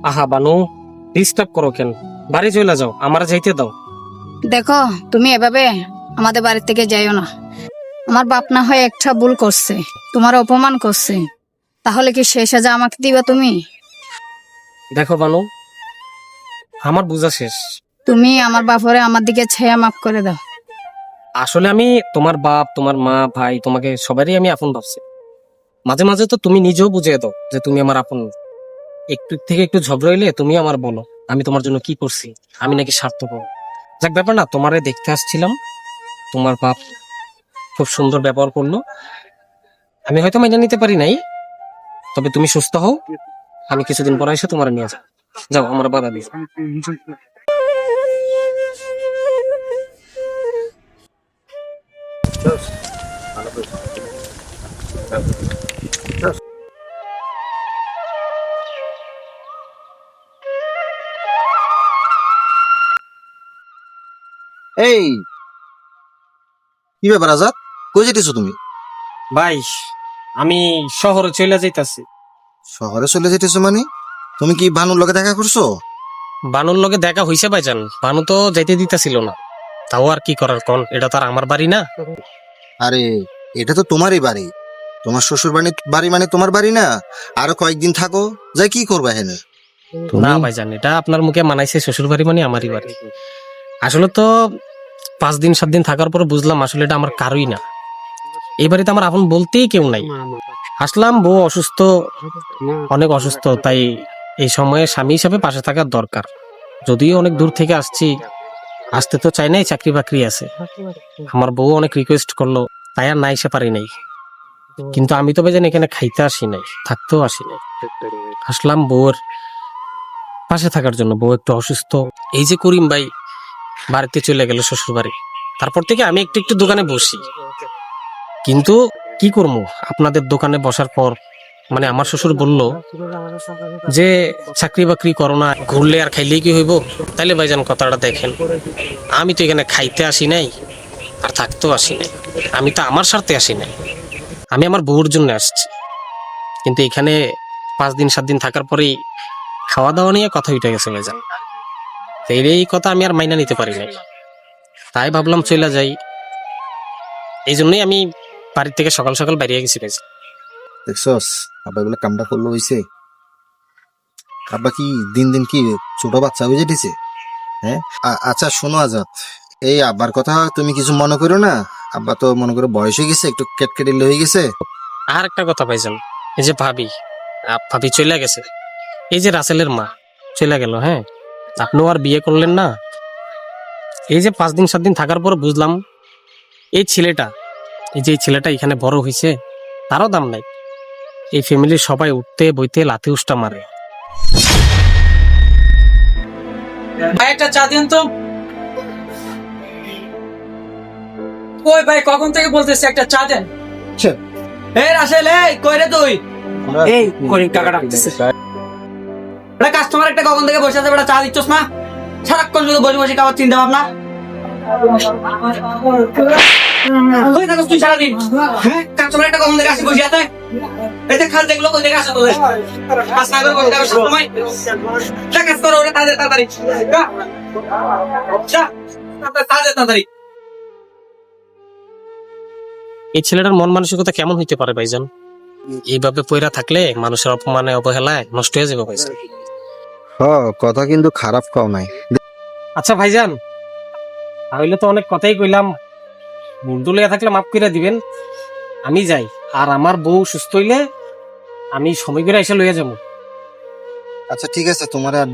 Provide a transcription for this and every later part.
আহা বানু, ডিস্টার্ব করো কেন? বাড়ি চলে যাও, আমার যাইতে দাও। দেখো, তুমি এভাবে আমাদের বাড়ি থেকে যাইও না। আমার বাপ না হয় একটা ভুল করছে, তোমার অপমান করছে, তাহলে কি সেই সাজা আমাকে দিবা তুমি? দেখো বানু, আমার বোঝা শেষ। তুমি আমার বাপরে আমার দিকে ছায়া মাফ করে দাও। আসলে আমি তোমার বাপ, তোমার মা, ভাই, তোমাকে সবারই আমি আপন ভাবছি। মাঝে মাঝে তো তুমি নিজেও বুঝিয়ে দাও যে তুমি আমার আপন। একটু থেকে একটু ঝগড়া হইলে তুমি আমার বলো আমি তোমার জন্য কি করছি, আমি নাকি স্বার্থপর। যাক ব্যাপার না, তোমারে দেখতে আসছিলাম, তোমার বাপ খুব সুন্দর ব্যবহার করলো। আমি হয়তো মেনে নিতে পারি নাই, তবে তুমি সুস্থ হও, আমি কিছুদিন পরে এসে তোমার নিয়ে যাও। যাও, আমার বাধা দিও। এই কি ব্যাপার আজাদ, কই যেতেছো তুমি? ভাই, আমি শহরে চলে যাইতাছি। শহরে চলে যেতেছো মানে? তুমি কি ভানুর লগে দেখা করছো? বানুর লগে দেখা হইছে ভাইজান, বানু তো যাইতে দিতাছিল না। তাও আর কি করার কোন, এটা তো আর আমার বাড়ি না। আরে, এটা তো তোমারই বাড়ি। তোমার শ্বশুর বাড়ি বাড়ি মানে তোমার বাড়ি না? আরো কয়েকদিন থাকো, যাই কি করবা হেনে? না ভাইজান, এটা আপনার মুখে মানাইছে শ্বশুর বাড়ি মানে আমারই বাড়ি। আসলে তো 5 দিন 7 দিন থাকার পর বুঝলাম আসলে এটা আমার কারোই না। এই বাড়িতে আমার আপন বলতেই কেউ নাই। আসলাম, বউ অসুস্থ, অনেক অসুস্থ, তাই এই সময়ে স্বামী হিসাবে পাশে থাকার দরকার। যদিও অনেক দূর থেকে আসছি, আসতে তো চাই নাই, চাকরি বাকরি আছে। আমার বউ অনেক রিকোয়েস্ট করলো, তাই আর না এসে পারি নাই। কিন্তু আমি তো ভাইজান এখানে খাইতে আসি নাই, থাকতেও আসি নাই। আসলাম বউর পাশে থাকার জন্য। বউ একটু অসুস্থ। এই যে করিম ভাই বাড়িতে চলে গেল শ্বশুর বাড়ি, তারপর থেকে আমি একটু একটু দোকানে বসি। কিন্তু কি করবো, আপনাদের দোকানে বসার পর মানে আমার শ্বশুর বলল যে চাকরি বাকরি করো না, ঘুরলে আর খাইলেই কি হইব। তাইলে ভাইজান কথাটা দেখেন, আমি তো এখানে খাইতে আসি নাই আর থাকতেও আসি নাই। আমি তো আমার স্বার্থে আসি নাই, আমি আমার বউর জন্য আসছি। কিন্তু এখানে 5 দিন 7 দিন থাকার পরেই খাওয়া দাওয়া নিয়ে কথা উঠে গেছে ভাইজান। তো এই কথা আমি আর মাইনা নিতে পারি নাই, তাই ভাবলাম চলে যাই। এই জন্যই আমি বাড়ি থেকে সকাল সকাল বেরিয়ে গেছি ভাইজান। দেখছস আব্বা এগুলো কামটা করলো হইছে? আব্বা কি দিন দিন কি ছোট বাচ্চা হয়ে যেতেছে? হ্যাঁ, আচ্ছা শোনো আজাদ, এই আব্বার কথা তুমি কিছু মনে করো না। আব্বা তো মনে করো বয়স হয়ে গেছে, একটু কেটকেটিল হয়ে গেছে। আর একটা কথা ভাইজান, এই যে ভাবি, ভাবি চলে গেছে, এই যে রাসেলের মা চলে গেল, হ্যাঁ, আপনিও আর বিয়ে করলেন না। এই যে 5 দিন 7 দিন থাকার পর বুঝলাম এই ছেলেটা, এই যে এই ছেলেটা এখানে বড় হয়েছে, তারও দাম নাই। এই ফ্যামিলির সবাই উঠতে বইতে লাথি উষ্টা মারে। ভাই একটা চা দিন তো। কই ভাই, কখন থেকে বলতেছি একটা চা দেন। এই রাসেল, এই কই রে তুই? এই করিম কাকা ডাকতেছে। এটা কাস্টমার একটা কখন থেকে বসে আছে, বেটা চা দিচ্ছস না? সারাক্ষণ শুধু বসে বসে খাওয়ার চিন্তা ভাবনা। কই থাকস তুই সারাদিন? হ্যাঁ, কাস্টমার একটা কখন থেকে আসি বসে আছে? এই যে খাল দেখলো কই থেকে আসে তোদের? কাজ না করে বসে থাকার সময় যা কাজ করো, ওটা তাড়াতাড়ি যা, যা, তাড়াতাড়ি। এই ছেলেটার মন মানসিকতা কেমন হইতে পারে ভাইজান? এইভাবে পয়রা থাকলে মানুষের অপমানে অবহেলায় নষ্ট হয়ে যাবে ভাইজান। কথা কিন্তু খারাপ কাও নাই। আচ্ছা ভাইজান, তাহলে তো অনেক কথাই কইলাম, দুলিয়া থাকলে মাফ করে দিবেন। আমি যাই, আর আমার বউ সুস্থ হইলে আমি সময় করে এসে লইয়া যাবো। আচ্ছা ঠিক আছে, তোমার আর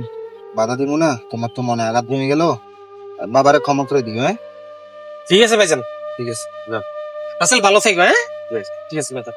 বাধা দিব না। তোমার তো মনে আঘাত জমে গেল, বাবারে ক্ষমা করে দিও। হ্যাঁ ঠিক আছে ভাইজান, ঠিক আছে, যাও। আসলে ভালো থাকবে। হ্যাঁ ঠিক আছে ভাইজান।